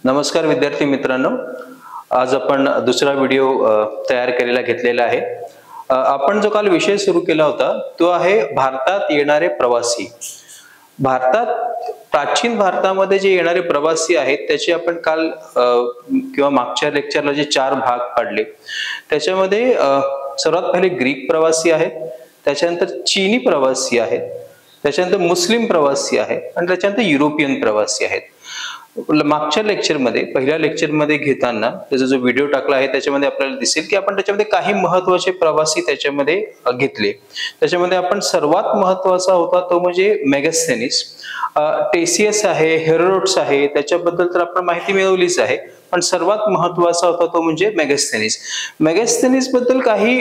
नमस्कार विद्यार्थी मित्रांनो, आज आपण दुसरा व्हिडिओ तयार केलेला घेतलेला आहे। आपण जो काल विषय सुरू केला होता तो आहे भारतात येणारे प्रवासी। प्राचीन भारतामध्ये जे येणारे प्रवासी आहेत त्याचे आपण काल किंवा मागच्या लेक्चरला जे 4 भाग पाडले त्याच्यामध्ये सर्वात पहिले ग्रीक प्रवासी आहेत, त्याच्यानंतर चीनी प्रवासी आहेत, त्याच्यानंतर मुस्लिम प्रवासी आहेत आणि त्याच्यानंतर युरोपियन प्रवासी आहेत। मागच्या लेक्चरमध्ये पहिल्या लेक्चरमध्ये घेताना त्याचा जो व्हिडिओ टाकला आहे त्याच्यामध्ये आपल्याला दिसेल की आपण त्याच्यामध्ये काही महत्त्वाचे प्रवासी त्याच्यामध्ये घेतले। त्याच्यामध्ये आपण सर्वात महत्त्वाचा होता तो म्हणजे मेगास्थेनिस। टेसियस आहे, हेरोडोटस आहे, त्याच्याबद्दल तर आपण माहिती मिळवलीच आहे, पण सर्वात महत्त्वाचा होता तो म्हणजे मेगास्थेनिस। मेगास्थेनिस बद्दल काही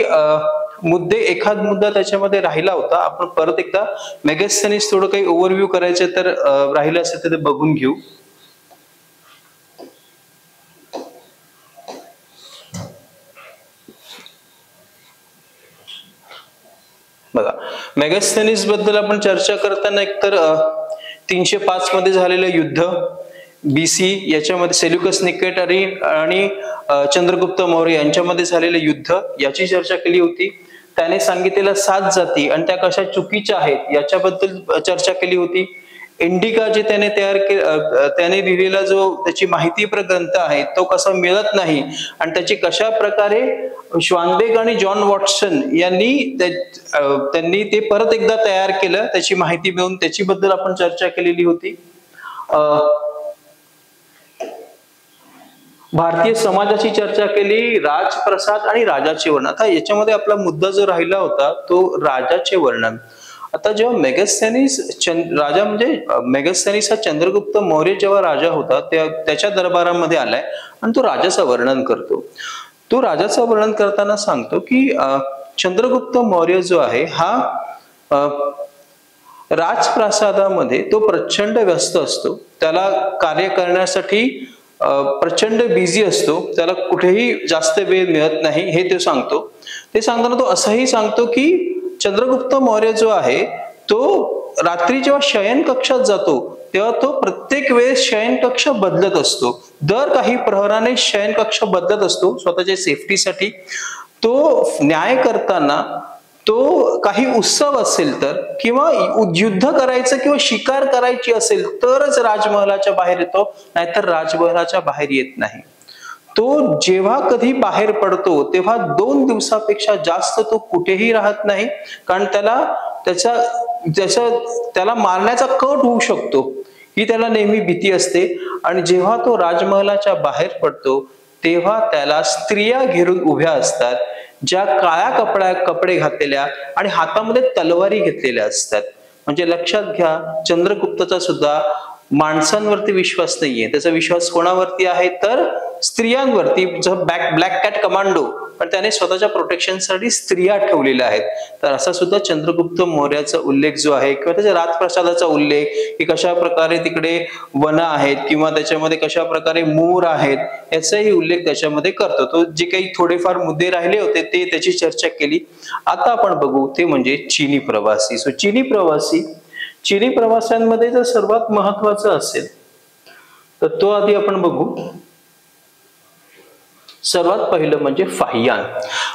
मुद्दे, एखाद मुद्दा त्याच्यामध्ये राहिला होता। आपण परत एकदा मेगास्थेनिस थोडं काही ओव्हरव्ह्यू करायचं तर राहिलं असेल तर ते बघून घेऊ। बघा, मेगास्थेनिस बद्दल आपण चर्चा करताना एकतर 305 मध्ये झालेलं युद्ध बीसी, याच्यामध्ये सेल्युकस निकेटर आणि चंद्रगुप्त मौर्य यांच्यामध्ये झालेलं युद्ध याची चर्चा केली होती। त्याने सांगितलेल्या 7 जाती आणि त्या कशा चुकीच्या आहेत याच्याबद्दल चर्चा केली होती। इंडिका जे त्याने लिहिलेला जो त्याची माहितीपर ग्रंथ आहे तो कसा मिळत नाही आणि त्याची कशा प्रकारे श्वानबेग आणि जॉन वॉटसन त्यांनी ते परत एकदा तयार केलं, त्याची माहिती मिळवून त्याची बद्दल आपण चर्चा केलेली होती। भारतीय समाजाची चर्चा केली, राजप्रसाद आणि राजाचे वर्णन। आता याच्यामध्ये आपला मुद्दा जो राहिला होता तो राजाचे वर्णन। आता जेव्हा मेगास्थेनिस राजा म्हणजे मेगास्थेनिस हा चंद्रगुप्त मौर्य जेव्हा राजा होता त्याच्या दरबारामध्ये आलाय आणि तो राजाचं वर्णन करतो। तो राजाचं वर्णन करताना सांगतो की चंद्रगुप्त मौर्य जो आहे हा राजप्रासादामध्ये तो प्रचंड व्यस्त असतो, त्याला कार्य करण्यासाठी प्रचंड बिझी असतो, त्याला कुठेही जास्त वेळ मिळत नाही हे तो सांगतो। ते सांगताना तो असंही सांगतो की चंद्रगुप्त मौर्य जो आहे तो रात्री जेव्हा शयन कक्षात जातो तेव्हा तो प्रत्येक वेळेस शयन कक्ष बदलत असतो, दर काही प्रहराने शयन कक्ष बदलत असतो स्वतःच्या सेफ्टीसाठी। तो न्याय करताना तो काही उत्सव असेल तर किंवा युद्ध करायचं किंवा शिकार करायची असेल तरच राजमहालाच्या बाहेर येतो, नाहीतर राजमहालाच्या बाहेर येत नाही। तो जेव्हा कधी बाहेर पडतो तेव्हा 2 दिवसापेक्षा जास्त तो कुठेही राहत नाही, कारण त्याला मारण्याचा कट होऊ शकतो ही त्याला नेहमी भीती असते। आणि जेव्हा तो राजमहालाच्या बाहेर पडतो तेव्हा त्याला स्त्रिया घेरून उभ्या असतात, ज्या काळ्या कपडे घातलेल्या आणि हातामध्ये तलवारी घेतलेल्या असतात। म्हणजे लक्षात घ्या, चंद्रगुप्तचा सुद्धा माणसांवरती विश्वास नाहीये, त्याचा विश्वास कोणावरती आहे तर स्त्रियांवरती। ब्लॅक कॅट कमांडो, पण त्याने स्वतःच्या प्रोटेक्शनसाठी स्त्रिया ठेवलेल्या आहेत। तर असा सुद्धा चंद्रगुप्त मौर्याचा उल्लेख जो आहे किंवा त्याच्या राजप्रसादाचा उल्लेख की कशा प्रकारे तिकडे वन आहेत किंवा त्याच्यामध्ये कशा प्रकारे मोर आहेत याचाही उल्लेख त्याच्यामध्ये करतो। तो जे काही थोडेफार मुद्दे राहिले होते ते त्याची चर्चा केली। आता आपण बघू ते म्हणजे चीनी प्रवासी। चीनी प्रवाशांमध्ये जर सर्वात महत्वाचा असेल तर तो आधी आपण बघू। सर्वात पहिलं म्हणजे फाहियान।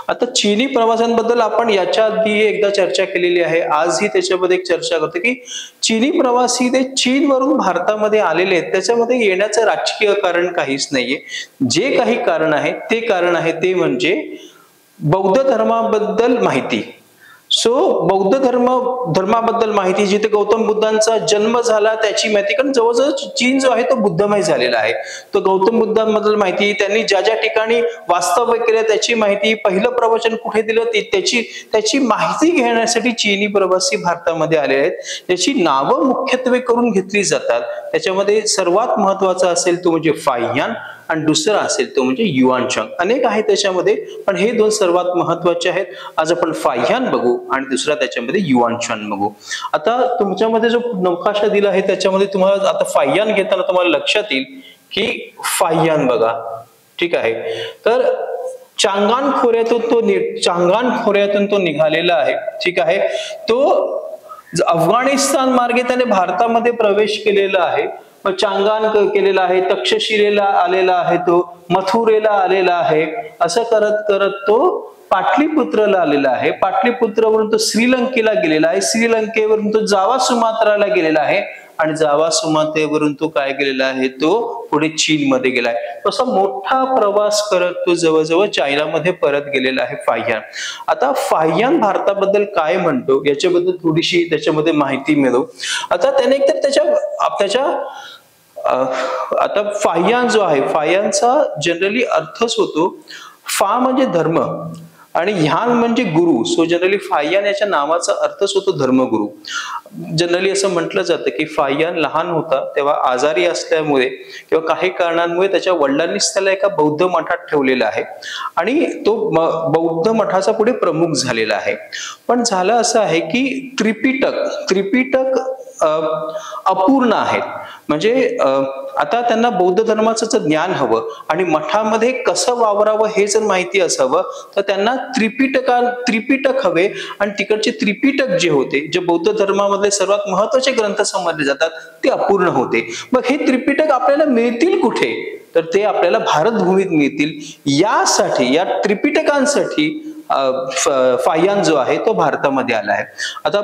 आता चीनी प्रवाशांबद्दल आपण याच्या आधी एकदा चर्चा केलेली आहे, आजही त्याच्यामध्ये एक चर्चा करतो की चीनी प्रवासी ते चीनवरून भारतामध्ये आलेले आहेत, त्याच्यामध्ये येण्याचं राजकीय कारण काहीच नाहीये। जे काही कारण आहे ते म्हणजे बौद्ध धर्माबद्दल माहिती। बौद्ध धर्माबद्दल माहिती, जिथे गौतम बुद्धांचा जन्म झाला त्याची माहिती, कारण जवळजवळ चीन जो आहे तो बुद्धमय झालेला आहे। तो गौतम बुद्धांबद्दल माहिती, त्यांनी ज्या ज्या ठिकाणी वास्तव्य केलं त्याची माहिती, पहिलं प्रवचन कुठे दिलं त्याची माहिती घेण्यासाठी चीनी प्रवासी भारतामध्ये आले आहेत। त्याची नावं मुख्यत्वे करून घेतली जातात, त्याच्यामध्ये सर्वात महत्वाचा असेल तो म्हणजे फाहियान आणि दुसरा असेल तो म्हणजे युआनचांग। अनेक आहेत त्याच्यामध्ये, पण हे 2 सर्वात महत्वाचे आहेत। आज आपण फाहियान बघू आणि दुसरा त्याच्यामध्ये युआनचांग बघू। आता तुमच्यामध्ये जो नकाशा दिला आहे त्याच्यामध्ये तुम्हाला आता फाहियान घेताना तुम्हाला लक्षात येईल की फाहियान बघा, ठीक आहे, तर चांगान खोऱ्यातून तो निघालेला आहे, ठीक आहे। तो अफगाणिस्तान मार्गे त्याने भारतामध्ये प्रवेश केलेला आहे मग चांगान केलेला आहे, तक्षशिलेला आलेला आहे, तो मथुरेला आलेला आहे, असं करत करत तो पाटलीपुत्रला आलेला आहे, पाटलीपुत्रवरून तो श्रीलंकेला गेलेला आहे, श्रीलंकेवरून तो जावा सुमात्राला गेलेला आहे आणि जावा सुमात्रेवरून तो काय गेलेला आहे, तो पुढे चीन मध्ये गेलाय. असा मोठा प्रवास करत तो जवळजवळ चायनामध्ये परत गेलेला आहे फाहियान. आता फाहियान भारताबद्दल काय म्हणतो याच्याबद्दल थोडीशी त्याच्यामध्ये माहिती मिळवू. आता त्याने एकतर त्याच्या आता फाहियान जो आहे, फाहियानचा जनरली अर्थच होतो, फा म्हणजे धर्म आणि ह्यान म्हणजे गुरु. सो जनरली फाहियान याच्या नावाचा अर्थच होतो धर्मगुरु. जनरली असं म्हटलं जातं की फाहियान लहान होता तेव्हा आजारी असल्यामुळे किंवा काही कारणांमुळे त्याच्या वडिलांनीच त्याला एका बौद्ध मठात ठेवलेला आहे आणि तो बौद्ध मठाचा पुढे प्रमुख झालेला आहे. पण झालं असं आहे की त्रिपिटक अपूर्ण आहेत. म्हणजे आता त्यांना बौद्ध धर्माचं ज्ञान हवं आणि मठामध्ये कसं वावरावं हे जर माहिती असावं तर त्यांना त्रिपिटक हवे आणि तिकडचे त्रिपिटक जे होते, जे बौद्ध धर्मामधले सर्वात महत्वाचे ग्रंथ समजले जातात, ते अपूर्ण होते. मग हे त्रिपिटक आपल्याला मिळतील कुठे, तर ते आपल्याला भारत भूमीत मिळतील. यासाठी या त्रिपिटकांसाठी फाहियान जो आहे तो भारतामध्ये आला आहे. आता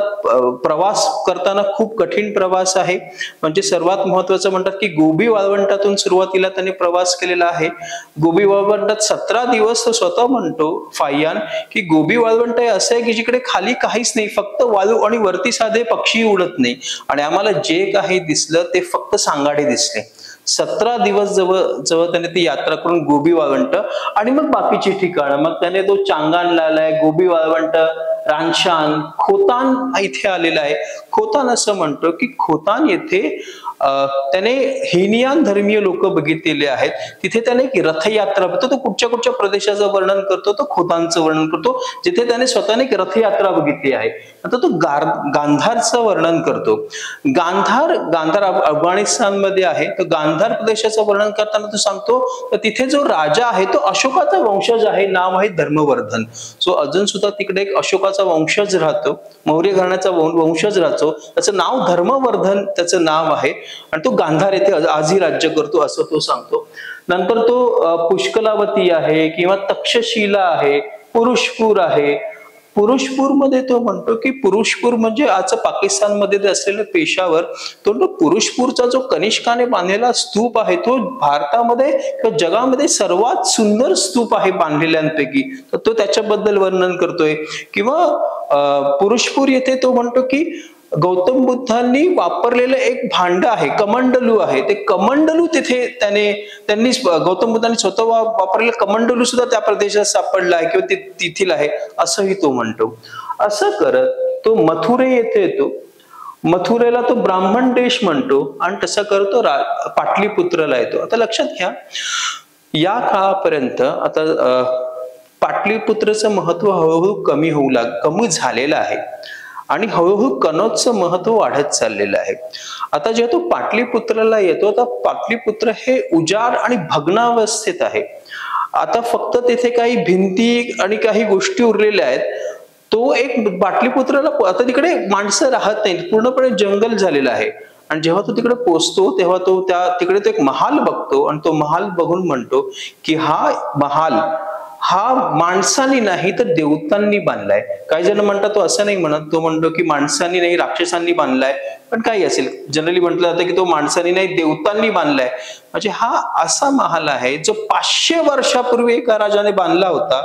प्रवास करताना खूप कठीण प्रवास आहे. म्हणजे सर्वात महत्वाचं म्हणतात की गोबी वाळवंटातून सुरुवातीला त्यांनी प्रवास केलेला आहे. गोबी वाळवंटात 17 दिवस तो स्वतः म्हणतो फाहियान की गोबी वाळवंट असं आहे की जिकडे खाली काहीच नाही, फक्त वाळू आणि वरती साधे पक्षी उडत नाही आणि आम्हाला जे काही दिसलं ते फक्त सांगाडे दिसले. 17 दिवस जवळ त्याने ती यात्रा करून गोबी वाळवंट आणि मग बाकीची ठिकाणं, मग त्याने तो चांगानला आलाय, गोबी वाळवंट, रानशान, खोतान इथे आलेला आहे. खोतान असं म्हणतो की खोतान येथे त्याने हिनियान धर्मीय लोक बघितलेले आहेत. तिथे त्याने एक रथयात्रा बघतो. तो कुठच्या प्रदेशाचं वर्णन करतो, तो खोतांचं वर्णन करतो जिथे त्याने स्वतःने एक रथयात्रा बघितली आहे. आता तो गांधारचं वर्णन करतो. गांधार अफगाणिस्तानमध्ये आहे. तर गांधार प्रदेशाचं वर्णन करताना तो सांगतो तर तिथे जो राजा आहे तो अशोकाचा वंशज आहे, नाव आहे धर्मवर्धन. सो अजून सुद्धा तिकडे एक अशोकाचा वंशज राहतो, मौर्य घराण्याचा वंशज राहतो, त्याचं नाव धर्मवर्धन त्याचं नाव आहे आणि तो गांधार येथे आजही राज्य करतो असं तो सांगतो. नंतर तो पुष्कलावती आहे किंवा तक्षशिला आहे, पुरुषपूर आहे. पुरुषपूर मध्ये तो म्हणतो की पुरुषपूर म्हणजे आज पाकिस्तानमध्ये असलेलं पेशावर, तो पुरुषपूरचा जो कनिष्काने बांधलेला स्तूप आहे तो भारतामध्ये किंवा जगामध्ये सर्वात सुंदर स्तूप आहे बांधलेल्यांपैकी, तर तो त्याच्याबद्दल वर्णन करतोय. किंवा पुरुषपूर येथे तो म्हणतो की गौतम बुद्धांनी वापरलेलं एक भांड आहे, कमंडलू आहे, ते कमंडलू तिथे त्यांनी गौतम बुद्धांनी स्वतः वापरलेलं कमंडलू सुद्धा त्या प्रदेशात सापडला आहे किंवा तिथील आहे असंही तो म्हणतो. असं करत तो मथुरे येथे येतो. मथुरेला तो ब्राह्मण देश म्हणतो आणि तसा करतो पाटलीपुत्रला येतो. आता लक्षात घ्या, या काळापर्यंत आता पाटलीपुत्रचं महत्व हळूहळू कमी झालेलं आहे आणि हळूहळू कनौजचं महत्व वाढत चाललेलं आहे. आता जेव्हा तो पाटलीपुत्राला येतो, आता पाटलीपुत्र हे उजाड आणि भग्नावस्थेत आहे. आता फक्त तिथे काही भिंती आणि काही गोष्टी उरलेल्या आहेत. तो एक पाटलीपुत्राला आता तिकडे माणसं राहत नाहीत, पूर्णपणे जंगल झालेलं आहे. आणि जेव्हा तो तिकडे पोहोचतो तेव्हा तो तिकडे तो एक महाल बघतो आणि तो महाल बघून म्हणतो की हा महाल हा माणसांनी नाही तर देवतांनी बांधलाय. काही जण म्हणतात तो असं नाही म्हणत, तो म्हणतो की माणसांनी नाही राक्षसांनी बांधलाय, पण काही असेल, जनरली म्हटलं जातं की तो माणसांनी नाही देवतांनी बांधलाय. म्हणजे हा असा महाल आहे जो 500 वर्षापूर्वी एका राजाने बांधला होता,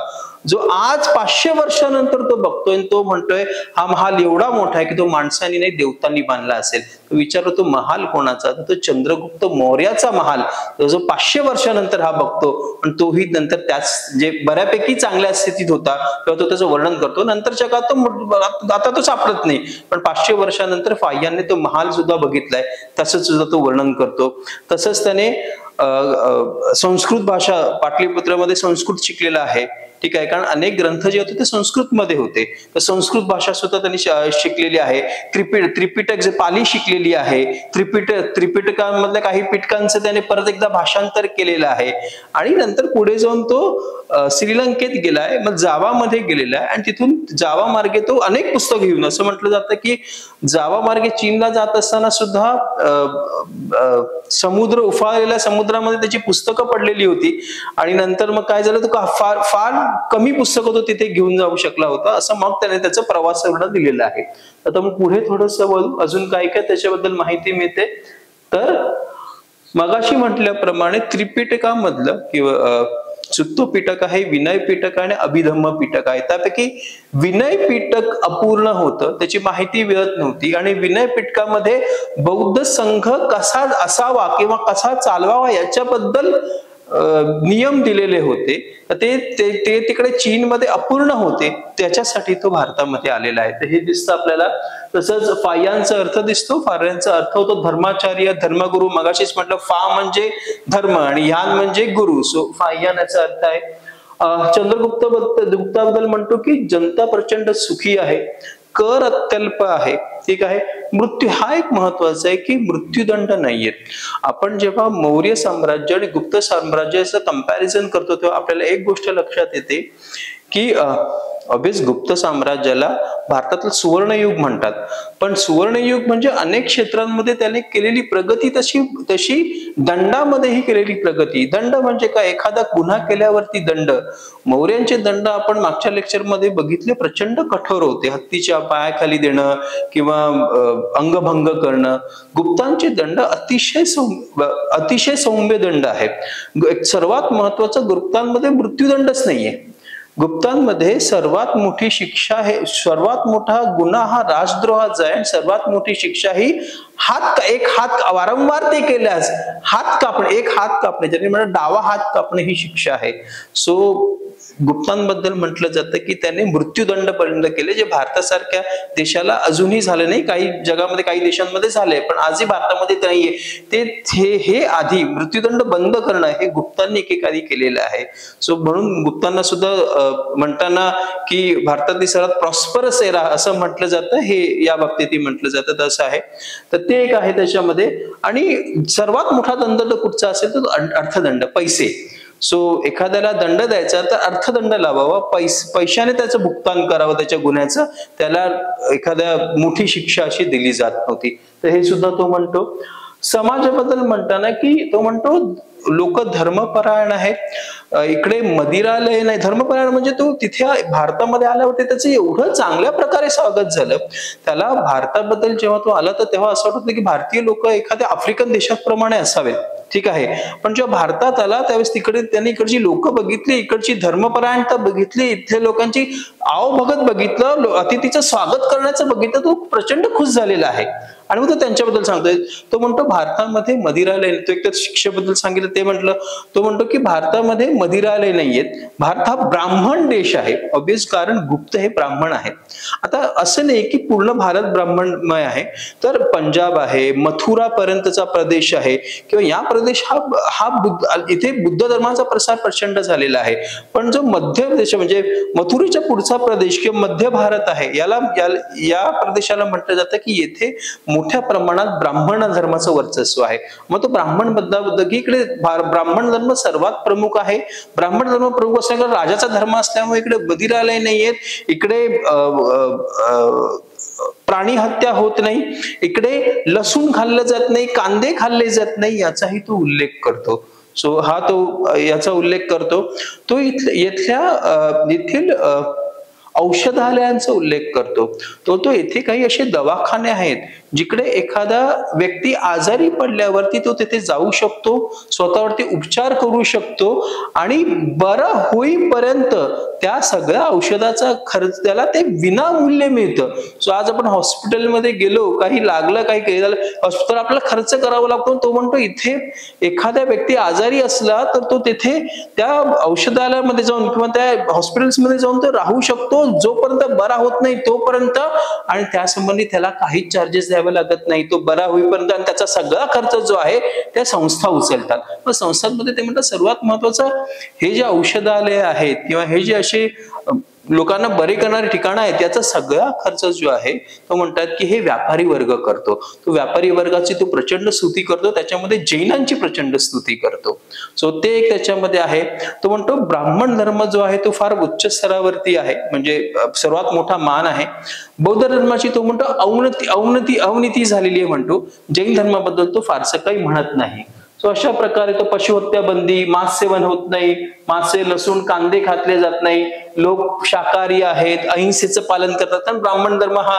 जो आज 500 वर्षानंतर तो बघतोय. तो म्हणतोय हा महाल एवढा मोठा आहे की तो माणसांनी नाही देवतांनी बांधला असेल. विचारतो तो महाल कोणाचा, तो चंद्रगुप्त मौर्याचा महाल, जो 500 वर्षानंतर हा बघतो आणि तोही नंतर त्याच जे बऱ्यापैकी चांगल्या स्थितीत होता तेव्हा तो त्याचं वर्णन करतो. नंतरच्या काळात तो आता तो सापडत नाही, पण 500 वर्षानंतर फाहियानने तो महाल सुद्धा बघितलाय, तसंच सुद्धा तो वर्णन करतो. तसंच त्याने संस्कृत भाषा, पाटलीपुत्रामध्ये संस्कृत शिकलेला आहे. ठीक आहे, कारण अनेक ग्रंथ जे होते ते संस्कृत मध्ये होते, तर संस्कृत भाषा सुद्धा त्यांनी शिकलेली आहे. त्रिपिटक जे पाली शिकलेली आहे, त्रिपिटकांमधल्या काही पिटकांचं त्याने परत एकदा भाषांतर केलेलं आहे. आणि नंतर पुढे जाऊन तो श्रीलंकेत गेलाय, मग जावामध्ये गेलेला आहे, आणि तिथून जावा मार्गे तो अनेक पुस्तक घेऊन, असं म्हटलं जातं की जावा मार्गे चीनला जात असताना सुद्धा समुद्र उफाळलेल्या समुद्रामध्ये त्याची पुस्तकं पडलेली होती. आणि नंतर मग काय झालं, तर फार फार कमी पुस्तकं तो तिथे घेऊन जाऊ शकला होता, असं मग त्याने त्याचं प्रवास वर्णन दिलेलं आहे. आता मग पुढे थोडंसं बोलू, अजून काय काय त्याच्याबद्दल माहिती मिळते. तर मगाशी म्हटल्याप्रमाणे त्रिपिटकामधलं किंवा सुत्त पिटक आहे, विनय पिटक आणि अभिधम्म पिटक आहे. त्यापैकी विनय पिटक अपूर्ण होतं, त्याची माहिती मिळत नव्हती. आणि विनय पिटकामध्ये बौद्ध संघ कसा असावा किंवा कसा चालवावा याच्याबद्दल नियम दिलेले होते, ते तिकडे चीनमध्ये अपूर्ण होते, त्याच्यासाठी तो भारतामध्ये आलेला आहे. तर हे दिसतं आपल्याला. तसंच फायांचा अर्थ दिसतो, फायांचा अर्थ होतो धर्माचार्य, धर्मगुरु. मगाशीच म्हटलं फा म्हणजे धर्म आणि यान म्हणजे गुरु, सो फायान याचा अर्थ आहे. गुप्ताबद्दल म्हणतो की जनता प्रचंड सुखी आहे, कर अत्यल्प आहे, ठीक आहे. मृत्यू हा एक महत्वाचा आहे की मृत्यूदंड नाहीये. आपण जेव्हा मौर्य साम्राज्य आणि गुप्त साम्राज्याचं कंपॅरिझन करतो तेव्हा आपल्याला एक गोष्ट लक्षात येते की ऑब्वियस गुप्त साम्राज्याला भारतातलं सुवर्णयुग म्हणतात, पण सुवर्णयुग म्हणजे अनेक क्षेत्रांमध्ये त्याने केलेली प्रगती तशी दंडामध्येही केलेली प्रगती. दंड म्हणजे काय, एखादा गुन्हा केल्यावरती दंड. मौर्यांचे दंड आपण मागच्या लेक्चरमध्ये बघितले, प्रचंड कठोर होते, हत्तीच्या पायाखाली देणं किंवा अंगभंग करणं. गुप्तांचे दंड अतिशय सौम्य दंड आहेत. सर्वात महत्वाचं, गुप्तांमध्ये मृत्यूदंडच नाहीये. गुप्तांमध्ये सर्वात मोठी शिक्षा आहे, सर्वात मोठा गुन्हा हा राजद्रोहाचा आहे. सर्वात मोठी शिक्षा ही एक हात वारंवार ते केल्यास हात कापणे, एक हात कापणे, ज्याने म्हणजे डावा हात कापणे ही शिक्षा आहे. सो गुप्तांबद्दल म्हटलं जातं की त्याने मृत्यूदंड पर्यंत केले, जे भारतासारख्या देशाला अजूनही झालं नाही. काही जगामध्ये काही देशांमध्ये झालंय, पण आजही भारतामध्ये नाहीये. हे आधी मृत्यूदंड बंद करणं हे गुप्तांनी एकेकाधी केलेलं आहे. सो म्हणून गुप्तांना सुद्धा म्हणताना की भारतातली सर्वात प्रॉस्परस एरा असं म्हटलं जातं, हे या बाबतीत म्हटलं जातं, तसं आहे. तर ते एक आहे त्याच्यामध्ये. आणि सर्वात मोठा दंड कुठचा असेल तर अर्थदंड, पैसे. सो एखाद्याला दंड द्यायचा तर अर्थदंड लावावा, पैशाने त्याचं भुगतान करावं त्याच्या गुन्ह्याचं, त्याला एखाद्या मोठी शिक्षा अशी दिली जात नव्हती. तर हे सुद्धा तो म्हणतो. समाजाबद्दल म्हणताना की तो म्हणतो लोक धर्मपरायण आहेत, इकडे मदिरालय नाही. धर्मपरायण म्हणजे तो तिथे भारतामध्ये आल्यावरती त्याचं एवढं चांगल्या प्रकारे स्वागत झालं. त्याला भारताबद्दल जेव्हा तो आला तर तेव्हा असं वाटत की भारतीय लोक एखाद्या आफ्रिकन देशाप्रमाणे असावेत, ठीक आहे. पण जेव्हा भारतात आला त्यावेळेस तिकडे त्यांनी इकडची लोक बघितली, इकडची धर्मपरायणता बघितली, इथल्या लोकांची आवभगत बघितलं, अतिथीचं स्वागत करण्याचं बघितलं, तो प्रचंड खुश झालेला आहे. आणि मग तो त्यांच्याबद्दल सांगतोय. तो म्हणतो भारतामध्ये मदिरालय, तो एक तर शिक्षेबद्दल सांगितलं ते म्हटलं. तो म्हणतो की भारतामध्ये मदिरालय नाहीयेत, भारत हा ब्राह्मण देश आहे. ऑब्वियस, कारण गुप्त हे ब्राह्मण आहेत. आता असं नाही की पूर्ण भारत ब्राह्मणमय आहे, तर पंजाब आहे, मथुरा पर्यंतचा प्रदेश आहे, किंवा या प्रदेश हा इथे बुद्ध धर्माचा प्रसार प्रचंड झालेला आहे. पण जो मध्य प्रदेश म्हणजे मथुरेच्या पुढचा प्रदेश किंवा मध्य भारत आहे, या प्रदेशाला म्हटलं जातं की येथे मोठ्या प्रमाणात ब्राह्मण धर्माचं वर्चस्व आहे. मग तो ब्राह्मण बद्दल की इकडे ब्राह्मण धर्म सर्वात प्रमुख आहे. ब्राह्मण धर्म प्रमुख असल्यामुळे राजाचा धर्म असल्यामुळे इकडे मदिरालय नाहीयेत, इकडे प्राणी हत्या होत नाही, इकडे लसूण खाल्लं जात नाही, कांदे खाल्ले जात नाही, याचाही तो उल्लेख करतो. सो हा तो याचा उल्लेख करतो. तो येथील औषधालयांचा उल्लेख करतो. तो येथे काही असे दवाखाने आहेत जिकडे एखादा व्यक्ती आजारी पडल्यावरती तो तिथे जाऊ शकतो, स्वतःवरती उपचार करू शकतो आणि बरं होईपर्यंत त्या सगळ्या औषधाचा खर्च त्याला ते विनामूल्य मिळतं. सो आज आपण हॉस्पिटलमध्ये गेलो, काही लागलं, काही झालं, हॉस्पिटल आपल्याला खर्च करावा लागतो. तो म्हणतो इथे एखाद्या व्यक्ती आजारी असला तर तो तिथे त्या औषधालयामध्ये जाऊन किंवा त्या हॉस्पिटल्समध्ये जाऊन तो राहू शकतो, जोपर्यंत बरा होत नाही तोपर्यंत, आणि त्यासंबंधी त्याला काहीच चार्जेस द्यावे लागत नाही, तो बरा होईपर्यंत, आणि त्याचा सगळा खर्च जो आहे त्या संस्था उचलतात. मग संस्थांमध्ये ते म्हणतात सर्वात महत्वाचं, हे जे औषधालय आहेत किंवा हे जे असे लोकांना बरे करणारे ठिकाणं आहेत, त्याचा सगळा खर्च जो आहे तो म्हणतात की हे व्यापारी वर्ग करतो. तो व्यापारी वर्गाची तो प्रचंड स्तुती करतो, त्याच्यामध्ये जैनांची प्रचंड स्तुती करतो. सो ते एक त्याच्यामध्ये आहे. तो म्हणतो ब्राह्मण धर्म जो आहे तो फार उच्च स्तरावरती आहे, म्हणजे सर्वात मोठा मान आहे. बौद्ध धर्माची तो म्हणतो अवनती झालेली आहे म्हणतो. जैन धर्माबद्दल तो फारसं काही म्हणत नाही. सो अशा प्रकारे तो पशुहत्या बंदी, मांस सेवन होत नाही, मासे, लसूण, कांदे खातले जात नाही, लोक शाकाहारी आहेत, अहिंसेचं पालन करतात, आणि ब्राह्मण धर्म हा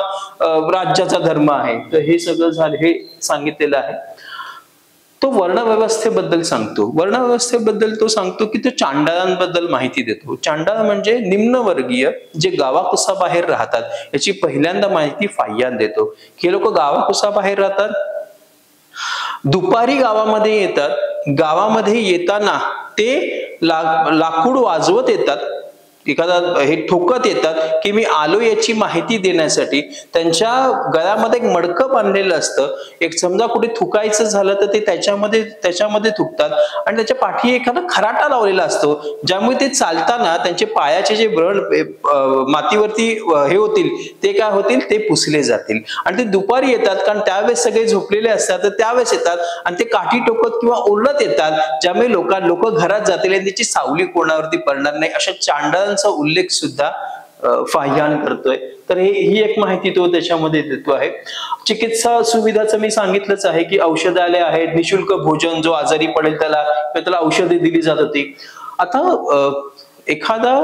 राज्याचा धर्म आहे. तर हे सगळं झालं, हे सांगितलेलं आहे. तो वर्णव्यवस्थेबद्दल सांगतो. वर्णव्यवस्थेबद्दल तो सांगतो की तो चांडाळांबद्दल माहिती देतो. चांडाळ म्हणजे निम्नवर्गीय जे गावाकुसाबाहेर राहतात, याची पहिल्यांदा माहिती फाह्यान देतो. हे लोक गावाकुसाबाहेर राहतात, दुपारी गावामध्ये येतात, गावामध्ये येताना ते लाकूड वाजवत येतात, एखादा हे ठोकत येतात की मी आलो याची माहिती देण्यासाठी. त्यांच्या गळ्यामध्ये एक मडकं बांधलेलं असतं, एक समजा कुठे थुकायचं झालं तर ते त्याच्यामध्ये थुकतात, आणि त्याच्या पाठी एखादा खराटा लावलेला असतो, ज्यामुळे ते चालताना त्यांचे पायाचे जे व्रण मातीवरती हे होतील ते काय होतील, ते पुसले जातील. आणि ते दुपारी येतात, कारण त्यावेळेस सगळे झोपलेले असतात, तर त्यावेळेस येतात आणि ते काठी टोकत किंवा ओरडत येतात, ज्यामुळे लोक घरात जातील आणि त्याची सावली कोणावरती पडणार नाही. अशा चांडाळांचा उल्लेख सुद्धा फाह्यान करतोय. तर ही एक माहिती तो त्याच्यामध्ये देतो आहे. चिकित्सा सुविधाचं मी सांगितलंच आहे की औषधालय आहेत, निशुल्क भोजन, जो आजारी पडेल त्याला औषधे दिली जात होती. आता एखादा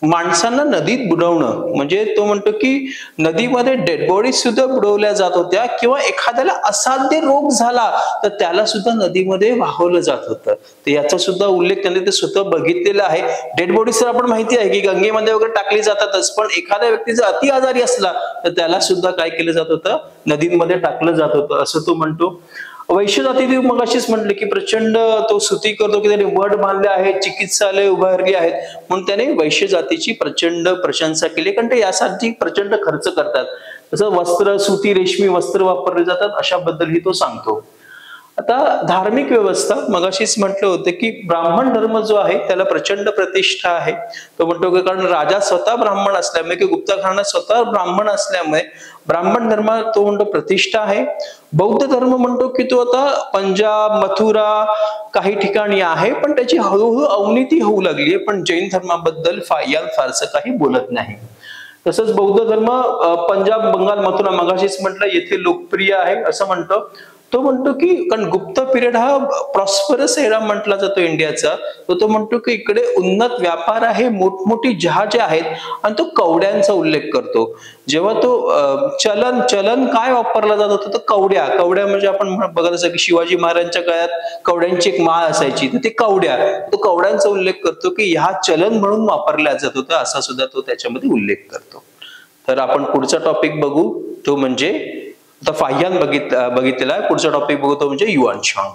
माणसांना नदीत बुडवणं म्हणजे तो म्हणतो की नदीमध्ये डेड बॉडी सुद्धा बुडवल्या जात होत्या, किंवा एखाद्याला असाध्य रोग झाला तर त्याला सुद्धा नदीमध्ये वाहवलं जात होतं. तर याचा सुद्धा उल्लेख त्यांनी ते स्वतः बघितलेला आहे. डेड बॉडी तर आपण माहिती आहे की गंगेमध्ये वगैरे टाकली जातातच, पण एखाद्या व्यक्तीचा अति आजारी असला तर त्याला सुद्धा काय केलं जात होतं, नदीमध्ये टाकलं जात होतं, असं तो म्हणतो. वैश्य जाती मग अशीच म्हटलं की प्रचंड तो स्तुती करतो की त्याने मठ बांधले आहेत, चिकित्सालय उभारली आहेत, म्हणून त्याने वैश्य जातीची प्रचंड प्रशंसा केली, कारण ते यासाठी प्रचंड खर्च करतात. तसं वस्त्र, सुती रेशमी वस्त्र वापरले जातात, अशाबद्दलही तो सांगतो. आता धार्मिक व्यवस्था, मगाशीच म्हटलं होतं की ब्राह्मण धर्म जो आहे त्याला प्रचंड प्रतिष्ठा आहे. तो म्हणतो की कारण राजा स्वतः ब्राह्मण असल्यामुळे, की गुप्ता घराणा स्वतः ब्राह्मण असल्यामुळे ब्राह्मण धर्म तो म्हणतो प्रतिष्ठा आहे. बौद्ध धर्म म्हणतो की तो आता पंजाब, मथुरा काही ठिकाणी आहे, पण त्याची हळूहळू अवनती होऊ लागली आहे. पण जैन धर्माबद्दल फाह्यान फारसं काही बोलत नाही. तसंच बौद्ध धर्म पंजाब, बंगाल, मथुरा मगाशीच म्हटलं येथे लोकप्रिय आहे असं म्हणतो. तो म्हणतो की कारण गुप्त पिरियड हा प्रॉस्परस एरा म्हटला जातो इंडियाचा, तो म्हणतो की इकडे उन्नत व्यापार आहे, मोठमोठी जहाजे आहेत, आणि तो कवड्यांचा उल्लेख करतो. जेव्हा तो चलन काय वापरला जात होतं, तर कवड्या म्हणजे आपण बघत असं की शिवाजी महाराजांच्या काळात कवड्यांची एक माळ असायची, तर ते तो कवड्यांचा उल्लेख करतो की ह्या चलन म्हणून वापरल्या जात होतं, असा सुद्धा तो त्याच्यामध्ये उल्लेख करतो. तर आपण पुढचा टॉपिक बघू, तो म्हणजे आता फाह्यान बघितलेला आहे. पुढचा टॉपिक बघतो म्हणजे युआन शांग.